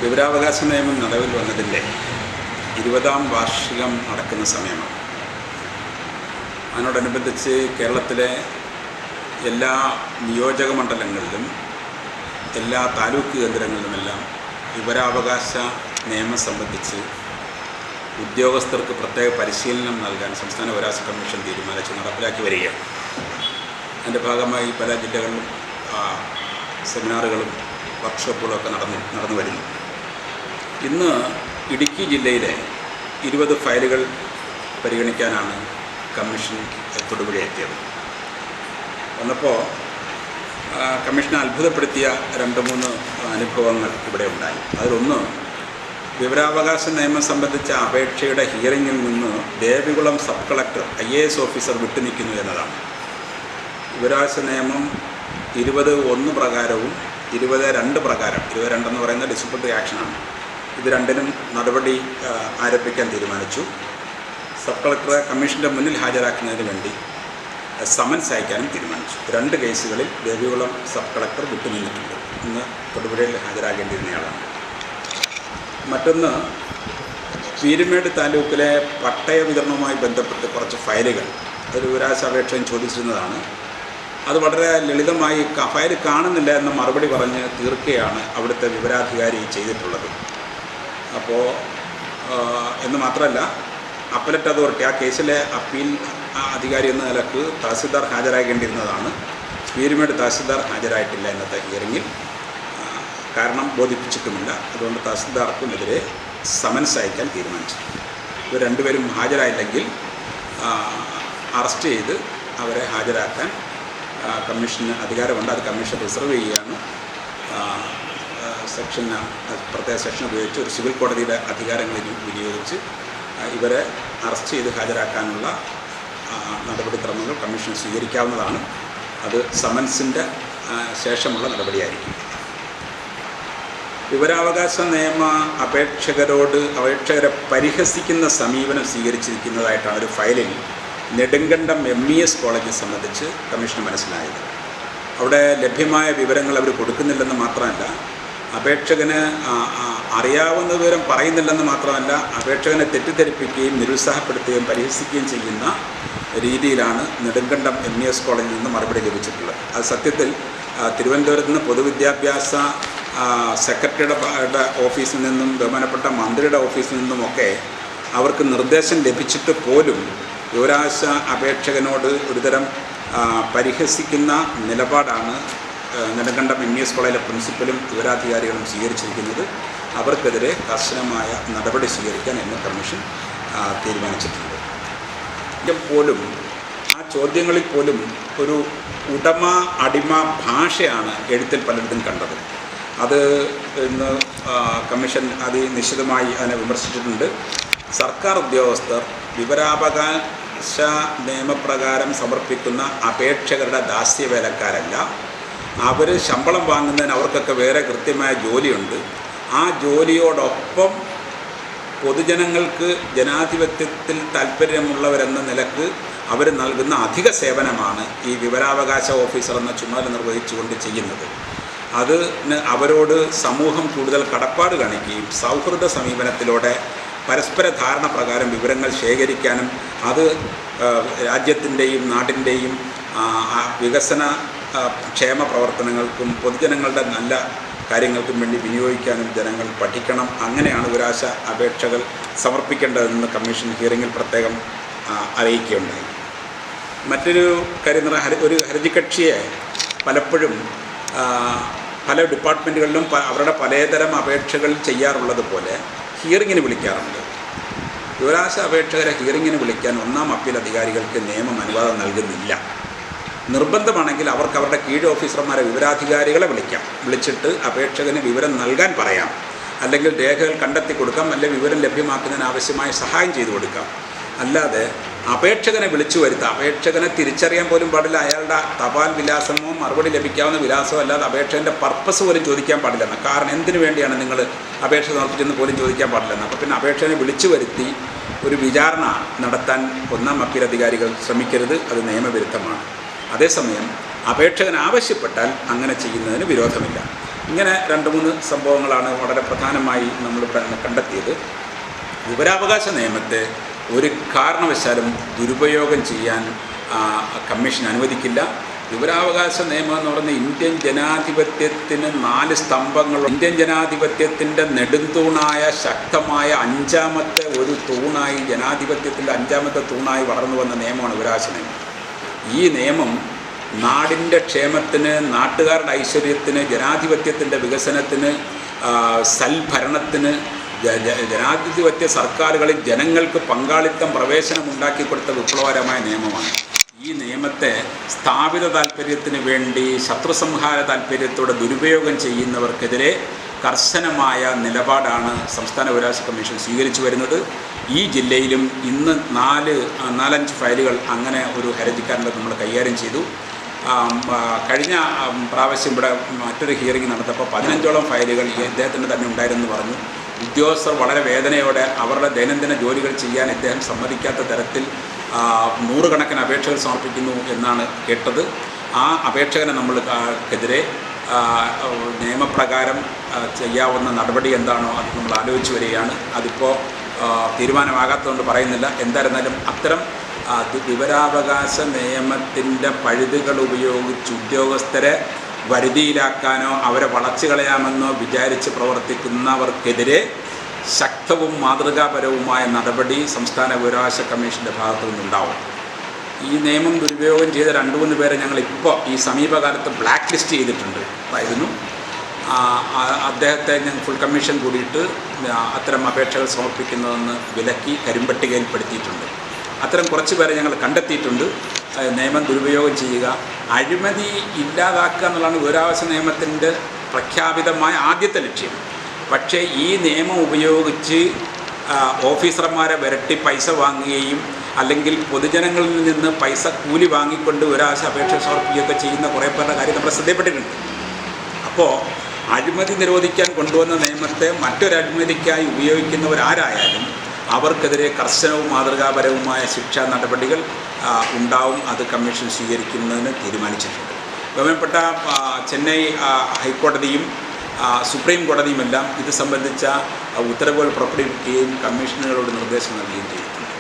വിവരാവകാശ നിയമം നിലവിൽ വന്നതിൻ്റെ 20ാം വാർഷികം നടക്കുന്ന സമയമാണ്. അതിനോടനുബന്ധിച്ച് കേരളത്തിലെ എല്ലാ നിയോജക മണ്ഡലങ്ങളിലും എല്ലാ താലൂക്ക് കേന്ദ്രങ്ങളിലുമെല്ലാം വിവരാവകാശ നിയമം സംബന്ധിച്ച് ഉദ്യോഗസ്ഥർക്ക് പ്രത്യേക പരിശീലനം നൽകാൻ സംസ്ഥാന വിവരാവകാശ കമ്മീഷൻ തീരുമാനിച്ച് നടപ്പിലാക്കി വരികയാണ്. അതിൻ്റെ ഭാഗമായി പല ജില്ലകളിലും സെമിനാറുകളും വർക്ക്ഷോപ്പുകളൊക്കെ നടന്നു വരുന്നു. ഇന്ന് ഇടുക്കി ജില്ലയിലെ 20 ഫയലുകൾ പരിഗണിക്കാനാണ് കമ്മീഷൻ തൊടുപുഴ എത്തിയത്. വന്നപ്പോൾ കമ്മീഷനെ അത്ഭുതപ്പെടുത്തിയ 2-3 അനുഭവങ്ങൾ ഇവിടെ ഉണ്ടായി. അതിലൊന്ന്, വിവരാവകാശ നിയമം സംബന്ധിച്ച അപേക്ഷയുടെ ഹിയറിങ്ങിൽ നിന്ന് Devikulam sub collector IAS officer വിട്ടുനിൽക്കുന്നു എന്നതാണ്. വിവരാവകാശ നിയമം 20(1) പ്രകാരവും 20(2) പ്രകാരം, 22 എന്ന് പറയുന്ന ഡിസിപ്ലിനറി ആക്ഷനാണ്, ഇത് രണ്ടിനും നടപടി ആരംഭിക്കാൻ തീരുമാനിച്ചു. സബ് കളക്ടറെ കമ്മീഷൻ്റെ മുന്നിൽ ഹാജരാക്കുന്നതിന് വേണ്ടി സമൻസ് അയക്കാനും തീരുമാനിച്ചു. 2 കേസുകളിൽ ദേവികുളം സബ് കളക്ടർ വിട്ടുനിന്നിട്ടുണ്ട്. ഇന്ന് തൊടുപുഴയിൽ ഹാജരാകേണ്ടിയിരുന്നയാളാണ്. മറ്റൊന്ന്, പീരുമേട് താലൂക്കിലെ പട്ടയ വിതരണവുമായി ബന്ധപ്പെട്ട് കുറച്ച് ഫയലുകൾ ഒരു വിവരാവകാശ അപേക്ഷയും ചോദിച്ചിരുന്നതാണ്. അത് വളരെ ലളിതമായി ഫയൽ കാണുന്നില്ല എന്ന മറുപടി പറഞ്ഞ് തീർക്കുകയാണ് അവിടുത്തെ വിവരാധികാരി ചെയ്തിട്ടുള്ളത്. അപ്പോൾ എന്ന് മാത്രമല്ല, അപ്പലറ്റ് അതോറിറ്റി, ആ കേസിലെ അപ്പീൽ അധികാരി എന്ന നിലക്ക് തഹസിൽദാർ ഹാജരാകേണ്ടിയിരുന്നതാണ്. പീരുമേട് തഹസിൽദാർ ഹാജരായിട്ടില്ല ഇന്നത്തെ ഹിയറിങ്ങിൽ. കാരണം ബോധിപ്പിച്ചിട്ടുമില്ല. അതുകൊണ്ട് തഹസിൽദാർക്കുമെതിരെ സമൻസ് അയക്കാൻ തീരുമാനിച്ചു. ഇവർ 2 പേരും ഹാജരായില്ലെങ്കിൽ അറസ്റ്റ് ചെയ്ത് അവരെ ഹാജരാക്കാൻ കമ്മീഷന് അധികാരമുണ്ട്. അത് കമ്മീഷൻ റിസർവ് ചെയ്യുകയാണ്. പ്രത്യേക സെക്ഷൻ ഉപയോഗിച്ച് ഒരു സിവിൽ കോടതിയുടെ അധികാരങ്ങൾ വിനിയോഗിച്ച് ഇവരെ അറസ്റ്റ് ചെയ്ത് ഹാജരാക്കാനുള്ള നടപടിക്രമങ്ങൾ കമ്മീഷൻ സ്വീകരിക്കാവുന്നതാണ്. അത് സമൻസിൻ്റെ ശേഷമുള്ള നടപടിയായിരിക്കും. വിവരാവകാശ നിയമ അപേക്ഷകരെ പരിഹസിക്കുന്ന സമീപനം സ്വീകരിച്ചിരിക്കുന്നതായിട്ടാണ് ഒരു ഫയലിൽ നെടുങ്കണ്ടം MES കോളേജ് സംബന്ധിച്ച് കമ്മീഷന് മനസ്സിലായത്. അവിടെ ലഭ്യമായ വിവരങ്ങൾ അവർ കൊടുക്കുന്നില്ലെന്ന് മാത്രമല്ല, അപേക്ഷകന് അറിയാവുന്ന വിവരം പറയുന്നില്ലെന്ന് മാത്രമല്ല, അപേക്ഷകനെ തെറ്റിദ്ധരിപ്പിക്കുകയും നിരുത്സാഹപ്പെടുത്തുകയും പരിഹസിക്കുകയും ചെയ്യുന്ന രീതിയിലാണ് നെടുങ്കണ്ടം MES കോളേജിൽ നിന്ന് മറുപടി ലഭിച്ചിട്ടുള്ളത്. അത് സത്യത്തിൽ തിരുവനന്തപുരത്ത് നിന്ന് പൊതുവിദ്യാഭ്യാസ സെക്രട്ടറിയുടെ ഓഫീസിൽ നിന്നും ബഹുമാനപ്പെട്ട മന്ത്രിയുടെ ഓഫീസിൽ നിന്നുമൊക്കെ അവർക്ക് നിർദ്ദേശം ലഭിച്ചിട്ട് പോലും വിവരാവകാശ അപേക്ഷകനോട് ഒരുതരം പരിഹസിക്കുന്ന നിലപാടാണ് നെടുങ്കണ്ടം MES കോളേജിലെ പ്രിൻസിപ്പലും വിവരാധികാരികളും സ്വീകരിച്ചിരിക്കുന്നത്. അവർക്കെതിരെ കർശനമായ നടപടി സ്വീകരിക്കാൻ ഇന്ന് കമ്മീഷൻ തീരുമാനിച്ചിട്ടുണ്ട്. പോലും ആ ചോദ്യങ്ങളിൽ പോലും ഒരു ഉടമ അടിമ ഭാഷയാണ് എഴുത്തിൽ പലയിടത്തും കണ്ടത്. അത് ഇന്ന് കമ്മീഷൻ നിശ്ചിതമായി അതിനെ വിമർശിച്ചിട്ടുണ്ട്. സർക്കാർ ഉദ്യോഗസ്ഥർ വിവരാവകാശ നിയമപ്രകാരം സമർപ്പിക്കുന്ന അപേക്ഷകരുടെ ദാസ്യവേലക്കാരല്ല. അവർ ശമ്പളം വാങ്ങുന്നതിന് അവർക്കൊക്കെ വേറെ കൃത്യമായ ജോലിയുണ്ട്. ആ ജോലിയോടൊപ്പം പൊതുജനങ്ങൾക്ക് ജനാധിപത്യത്തിൽ താല്പര്യമുള്ളവരെന്ന നിലക്ക് അവർ നൽകുന്ന അധിക സേവനമാണ് ഈ വിവരാവകാശ ഓഫീസർ എന്ന ചുമതല നിർവഹിച്ചുകൊണ്ട് ചെയ്യുന്നത്. അതിന് അവരോട് സമൂഹം കൂടുതൽ കടപ്പാട് കാണിക്കുകയും സൗഹൃദ സമീപനത്തിലൂടെ പരസ്പര ധാരണ പ്രകാരം വിവരങ്ങൾ ശേഖരിക്കാനും അത് രാജ്യത്തിൻ്റെയും നാടിൻ്റെയും വികസന ക്ഷേമ പ്രവർത്തനങ്ങൾക്കും പൊതുജനങ്ങളുടെ നല്ല കാര്യങ്ങൾക്കും വേണ്ടി വിനിയോഗിക്കാനും ജനങ്ങൾ പഠിക്കണം. അങ്ങനെയാണ് വിവരാവകാശ അപേക്ഷകൾ സമർപ്പിക്കേണ്ടതെന്ന് കമ്മീഷൻ ഹിയറിങ്ങിൽ പ്രത്യേകം അറിയിക്കുകയുണ്ടായി. മറ്റൊരു കാര്യം എന്ന് പറഞ്ഞാൽ, ഒരു ഹർജികക്ഷിയെ പലപ്പോഴും പല ഡിപ്പാർട്ട്മെൻറ്റുകളിലും അവരുടെ പലതരം അപേക്ഷകൾ ചെയ്യാറുള്ളത് പോലെ ഹിയറിങ്ങിന് വിളിക്കാറുണ്ട്. വിവരാവകാശ അപേക്ഷകരെ ഹിയറിങ്ങിന് വിളിക്കാൻ 1ാം അപ്പീൽ അധികാരികൾക്ക് നിയമം അനുവാദം നൽകുന്നില്ല. നിർബന്ധമാണെങ്കിൽ അവർക്ക് അവരുടെ കീഴ് ഓഫീസർമാരെ വിവരാധികാരികളെ വിളിച്ചിട്ട് അപേക്ഷകന് വിവരം നൽകാൻ പറയാം, അല്ലെങ്കിൽ രേഖകൾ കണ്ടെത്തി കൊടുക്കാം, അല്ലെങ്കിൽ വിവരം ലഭ്യമാക്കുന്നതിന് ആവശ്യമായ സഹായം ചെയ്തു കൊടുക്കാം. അല്ലാതെ അപേക്ഷകനെ വിളിച്ചു വരുത്താം, അപേക്ഷകനെ തിരിച്ചറിയാൻ പോലും പാടില്ല, അയാളുടെ തപാൽ വിലാസമോ മറുപടി ലഭിക്കാവുന്ന വിലാസമോ അല്ലാതെ അപേക്ഷകൻ്റെ പർപ്പസ് പോലും ചോദിക്കാൻ പാടില്ലെന്ന്. കാരണം എന്തിനു വേണ്ടിയാണ് നിങ്ങൾ അപേക്ഷ സമർപ്പിച്ചെന്ന് പോലും ചോദിക്കാൻ പാടില്ലെന്ന്. അപ്പോൾ പിന്നെ അപേക്ഷകനെ വിളിച്ചു വരുത്തി ഒരു വിചാരണ നടത്താൻ 1ാം അപ്പീൽ അധികാരികൾ ശ്രമിക്കരുത്. അത് നിയമവിരുദ്ധമാണ്. അതേസമയം അപേക്ഷകൻ ആവശ്യപ്പെട്ടാൽ അങ്ങനെ ചെയ്യുന്നതിന് വിരോധമില്ല. ഇങ്ങനെ 2-3 സംഭവങ്ങളാണ് വളരെ പ്രധാനമായി നമ്മളിവിടെ കണ്ടെത്തിയത്. വിവരാവകാശ നിയമത്തെ ഒരു കാരണവശാലും ദുരുപയോഗം ചെയ്യാൻ കമ്മീഷൻ അനുവദിക്കില്ല. വിവരാവകാശ നിയമം എന്ന് പറയുന്നത് ഇന്ത്യൻ ജനാധിപത്യത്തിന് 4 സ്തംഭങ്ങൾ, ഇന്ത്യൻ ജനാധിപത്യത്തിൻ്റെ നെടുംതൂണായ ശക്തമായ 5ാമത്തെ ഒരു തൂണായി, ജനാധിപത്യത്തിൻ്റെ 5ാമത്തെ തൂണായി വളർന്നു വന്ന നിയമമാണ് വിവരാവകാശ നിയമം. ഈ നിയമം നാടിൻ്റെ ക്ഷേമത്തിന്, നാട്ടുകാരുടെ ഐശ്വര്യത്തിന്, ജനാധിപത്യത്തിൻ്റെ വികസനത്തിന്, സൽഭരണത്തിന്, ജനാധിപത്യ സർക്കാരുകളിൽ ജനങ്ങൾക്ക് പങ്കാളിത്തം, പ്രവേശനം ഉണ്ടാക്കിക്കൊടുത്ത വിപ്ലവകരമായ നിയമമാണ്. ഈ നിയമത്തെ സ്ഥാപിത താൽപ്പര്യത്തിന് വേണ്ടി ശത്രുസംഹാര താൽപ്പര്യത്തോടെ ദുരുപയോഗം ചെയ്യുന്നവർക്കെതിരെ കർശനമായ നിലപാടാണ് സംസ്ഥാന വിവരാവകാശ കമ്മീഷൻ സ്വീകരിച്ചു വരുന്നത്. ഈ ജില്ലയിലും ഇന്ന് 4-5 ഫയലുകൾ അങ്ങനെ ഒരു ഹർജിക്കാരൻ്റെ നമ്മൾ കൈകാര്യം ചെയ്തു. കഴിഞ്ഞ പ്രാവശ്യം ഇവിടെ മറ്റൊരു ഹിയറിംഗ് നടത്തപ്പോൾ 15ഓളം ഫയലുകൾ ഇദ്ദേഹത്തിന് തന്നെ ഉണ്ടായിരുന്നു പറഞ്ഞു. ഉദ്യോഗസ്ഥർ വളരെ വേദനയോടെ അവരുടെ ദൈനംദിന ജോലികൾ ചെയ്യാൻ ഇദ്ദേഹം സമ്മതിക്കാത്ത തരത്തിൽ 100 കണക്കിന് അപേക്ഷകൾ സമർപ്പിക്കുന്നു എന്നാണ് കേട്ടത്. ആ അപേക്ഷകനെ നമ്മൾക്കെതിരെ നിയമപ്രകാരം ചെയ്യാവുന്ന നടപടി എന്താണോ അത് നമ്മൾ ആലോചിച്ച് വരികയാണ്. അതിപ്പോൾ തീരുമാനമാകാത്തതുകൊണ്ട് പറയുന്നില്ല. എന്തായിരുന്നാലും അത്തരം വിവരാവകാശ നിയമത്തിൻ്റെ പഴുതുകൾ ഉപയോഗിച്ച് ഉദ്യോഗസ്ഥരെ വരുതിയിലാക്കാനോ അവരെ വളച്ചു കളയാമെന്നോ വിചാരിച്ച് പ്രവർത്തിക്കുന്നവർക്കെതിരെ ശക്തവും മാതൃകാപരവുമായ നടപടി സംസ്ഥാന വിവരാവകാശ കമ്മീഷൻ്റെ ഭാഗത്തു നിന്നുണ്ടാവും. ഈ നിയമം ദുരുപയോഗം ചെയ്ത 2-3 പേരെ ഞങ്ങളിപ്പോൾ ഈ സമീപകാലത്ത് ബ്ലാക്ക് ലിസ്റ്റ് ചെയ്തിട്ടുണ്ട്. അദ്ദേഹത്തെ ഞങ്ങൾ ഫുൾ കമ്മീഷൻ കൂടിയിട്ട് അത്തരം അപേക്ഷകൾ സമർപ്പിക്കുന്നതെന്ന് വിലക്കി കരിമ്പട്ടികയിൽപ്പെടുത്തിയിട്ടുണ്ട്. അത്തരം കുറച്ച് പേരെ ഞങ്ങൾ കണ്ടെത്തിയിട്ടുണ്ട്. നിയമം ദുരുപയോഗം ചെയ്യുക, അഴിമതി ഇല്ലാതാക്കുക എന്നുള്ളതാണ് വിവരാവകാശ നിയമത്തിൻ്റെ പ്രഖ്യാപിതമായ ആദ്യത്തെ ലക്ഷ്യം. പക്ഷേ ഈ നിയമം ഉപയോഗിച്ച് ഓഫീസർമാരെ വിരട്ടി പൈസ വാങ്ങുകയും അല്ലെങ്കിൽ പൊതുജനങ്ങളിൽ നിന്ന് പൈസ കൂലി വാങ്ങിക്കൊണ്ട് വിവരാവകാശ അപേക്ഷ സമർപ്പിക്കുകയൊക്കെ ചെയ്യുന്ന കുറേ പേരുടെ കാര്യം നമ്മൾ ശ്രദ്ധപ്പെട്ടിട്ടുണ്ട്. അപ്പോൾ അഴിമതി നിരോധിക്കാൻ കൊണ്ടുവന്ന നിയമത്തെ മറ്റൊരു അഴിമതിക്കായി ഉപയോഗിക്കുന്നവരാരായാലും അവർക്കെതിരെ കർശനവും മാതൃകാപരവുമായ ശിക്ഷാ നടപടികൾ ഉണ്ടാവും. അത് കമ്മീഷൻ സ്വീകരിക്കുന്നതിന് തീരുമാനിച്ചിട്ടുണ്ട്. ബഹുമാനപ്പെട്ട ചെന്നൈ ഹൈക്കോടതിയും സുപ്രീം കോടതിയുമെല്ലാം ഇത് സംബന്ധിച്ച ഉത്തരവുകൾ പുറപ്പെടുവിക്കുകയും കമ്മീഷനുകളോട് നിർദ്ദേശം നൽകുകയും ചെയ്തിട്ടുണ്ട്.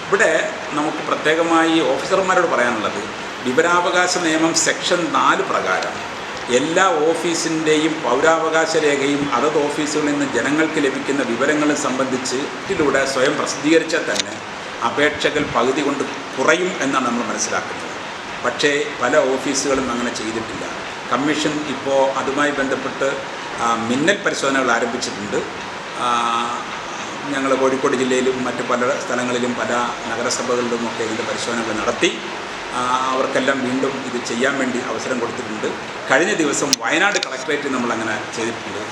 ഇവിടെ നമുക്ക് പ്രത്യേകമായി ഓഫീസർമാരോട് പറയാനുള്ളത്, വിവരാവകാശ നിയമം സെക്ഷൻ 4 പ്രകാരം എല്ലാ ഓഫീസിൻ്റെയും പൗരാവകാശ രേഖയും അതത് ഓഫീസുകളിൽ നിന്ന് ജനങ്ങൾക്ക് ലഭിക്കുന്ന വിവരങ്ങളും സംബന്ധിച്ച് ഇതിലൂടെ സ്വയം പ്രസിദ്ധീകരിച്ചാൽ തന്നെ അപേക്ഷകൾ പകുതി കൊണ്ട് കുറയും എന്നാണ് നമ്മൾ മനസ്സിലാക്കുന്നത്. പക്ഷേ പല ഓഫീസുകളും അങ്ങനെ ചെയ്തിട്ടില്ല. കമ്മീഷൻ ഇപ്പോൾ അതുമായി ബന്ധപ്പെട്ട് മിന്നൽ പരിശോധനകൾ ആരംഭിച്ചിട്ടുണ്ട്. ഞങ്ങൾ കോഴിക്കോട് ജില്ലയിലും മറ്റ് പല സ്ഥലങ്ങളിലും പല നഗരസഭകളിലുമൊക്കെ ഇതിൻ്റെ പരിശോധനകൾ നടത്തി. അവർക്കെല്ലാം വീണ്ടും ഇത് ചെയ്യാൻ വേണ്ടി അവസരം കൊടുത്തിട്ടുണ്ട്. കഴിഞ്ഞ ദിവസം വയനാട് കളക്ടറേറ്റിൽ നമ്മളങ്ങനെ ചെയ്തിട്ടുണ്ട്.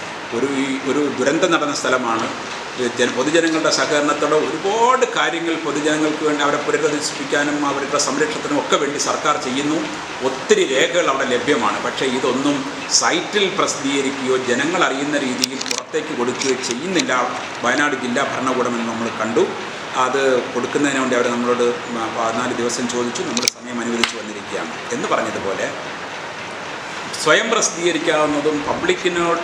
ഒരു ദുരന്തം നടന്ന സ്ഥലമാണ്. പൊതുജനങ്ങളുടെ സഹകരണത്തോടെ ഒരുപാട് കാര്യങ്ങൾ പൊതുജനങ്ങൾക്ക് വേണ്ടി അവരെ പുനരധിവസിപ്പിക്കാനും അവരുടെ സംരക്ഷണത്തിനും ഒക്കെ വേണ്ടി സർക്കാർ ചെയ്യുന്നു. ഒത്തിരി രേഖകൾ അവിടെ ലഭ്യമാണ്. പക്ഷേ ഇതൊന്നും സൈറ്റിൽ പ്രസിദ്ധീകരിക്കുകയോ ജനങ്ങൾ അറിയുന്ന രീതിയിൽ പുറത്തേക്ക് കൊടുക്കുകയോ ചെയ്യുന്നില്ല വയനാട് ജില്ലാ ഭരണകൂടമെന്ന് നമ്മൾ കണ്ടു. അത് കൊടുക്കുന്നതിന് വേണ്ടി അവർ നമ്മളോട് 14 ദിവസം ചോദിച്ചു. നമ്മൾ സമയം അനുവദിച്ചു വന്നിരിക്കുകയാണ്. എന്ന് പറഞ്ഞതുപോലെ സ്വയം പ്രസിദ്ധീകരിക്കാവുന്നതും പബ്ലിക്കിനോട്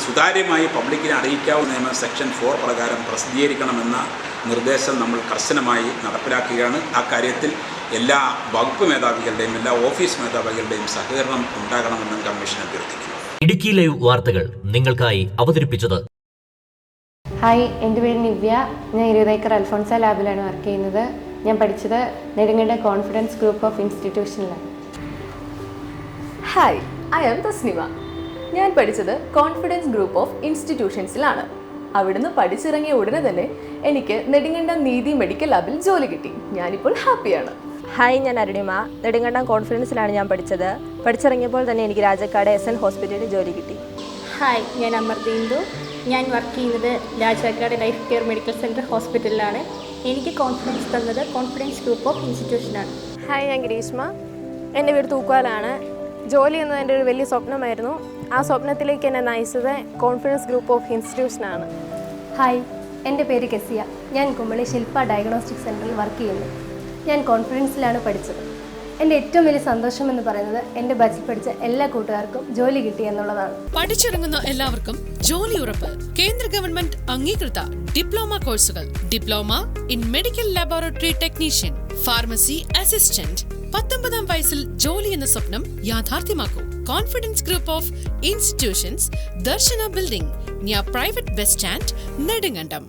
സുതാര്യമായി പബ്ലിക്കിനെ അറിയിക്കാവുന്ന നിയമം സെക്ഷൻ 4 പ്രകാരം പ്രസിദ്ധീകരിക്കണമെന്ന നിർദ്ദേശം നമ്മൾ കർശനമായി നടപ്പിലാക്കുകയാണ്. ആ കാര്യത്തിൽ എല്ലാ വകുപ്പ് മേധാവികളുടെയും എല്ലാ ഓഫീസ് മേധാവികളുടെയും സഹകരണം ഉണ്ടാകണമെന്നും കമ്മീഷൻ അഭ്യർത്ഥിക്കുന്നു. ഇടുക്കി ലൈവ് വാർത്തകൾ നിങ്ങൾക്കായി അവതരിപ്പിച്ചത്. ഹായ്, എൻ്റെ പേര് നിവ്യ. ഞാൻ 20 ഏക്കർ അൽഫോൺസ ലാബിലാണ് വർക്ക് ചെയ്യുന്നത്. ഞാൻ പഠിച്ചത് നെടുങ്കണ്ട കോൺഫിഡൻസ് ഗ്രൂപ്പ് ഓഫ് ഇൻസ്റ്റിറ്റ്യൂഷനിലാണ്. Hi, I am Thasnima. ഞാൻ പഠിച്ചത് കോൺഫിഡൻസ് ഗ്രൂപ്പ് ഓഫ് ഇൻസ്റ്റിറ്റ്യൂഷൻസിലാണ്. അവിടുന്ന് പഠിച്ചിറങ്ങിയ ഉടനെ തന്നെ എനിക്ക് നെടുങ്കണ്ടം നീതി മെഡിക്കൽ ലാബിൽ ജോലി കിട്ടി. ഞാനിപ്പോൾ ഹാപ്പിയാണ്. ഹായ്, ഞാൻ അരുണിമ. നെടുങ്കണ്ടം കോൺഫിഡൻസിലാണ് ഞാൻ പഠിച്ചത്. പഠിച്ചിറങ്ങിയപ്പോൾ തന്നെ എനിക്ക് രാജാക്കാട് SN ഹോസ്പിറ്റലിൽ ജോലി കിട്ടി. ഹായ്, ഞാൻ അമർദീന്ദു. ഞാൻ വർക്ക് ചെയ്യുന്നത് Rajakkad life care medical centre ഹോസ്പിറ്റലിലാണ്. എനിക്ക് കോൺഫിഡൻസ് തന്നത് കോൺഫിഡൻസ് ഗ്രൂപ്പ് ഓഫ് ഇൻസ്റ്റിറ്റ്യൂഷനാണ്. ഹായ്, ഞാൻ ഗ്രീഷ്മ. എൻ്റെ വീട് തൂക്കുവാലാണ്. ജോലി എന്നത് എൻ്റെ ഒരു വലിയ സ്വപ്നമായിരുന്നു. ആ സ്വപ്നത്തിലേക്ക് എന്നെ നയിച്ചത് കോൺഫിഡൻസ് ഗ്രൂപ്പ് ഓഫ് ഇൻസ്റ്റിറ്റ്യൂഷനാണ്. ഹായ്, എൻ്റെ പേര് കെസിയ. ഞാൻ കുമളി ശില്പ ഡയഗ്നോസ്റ്റിക് സെൻറ്ററിൽ വർക്ക് ചെയ്യുന്നു. ഞാൻ കോൺഫിഡൻസിലാണ് പഠിച്ചത്. എൻ്റെ ഏറ്റവും വലിയ സന്തോഷം എന്ന് പറയുന്നത് എൻ്റെ ബാച്ചിൽ പഠിച്ച എല്ലാ കൂട്ടുകാർക്കും ജോലി കിട്ടി എന്നുള്ളതാണ്. പഠിച്ചിറങ്ങുന്ന എല്ലാവർക്കും ജോലി ഉറപ്പ്. കേന്ദ്ര ഗവൺമെന്റ് അംഗീകൃത ഡിപ്ലോമ കോഴ്സുകൾ. Diploma in medical laboratory technician, pharmacy assistant. 19-ാം വയസ്സിൽ ജോലി എന്ന സ്വപ്നം യാഥാർത്ഥ്യമാക്കൂ. Confidence group of institutions, Darshana building, near private bus stand, Nedumkandam.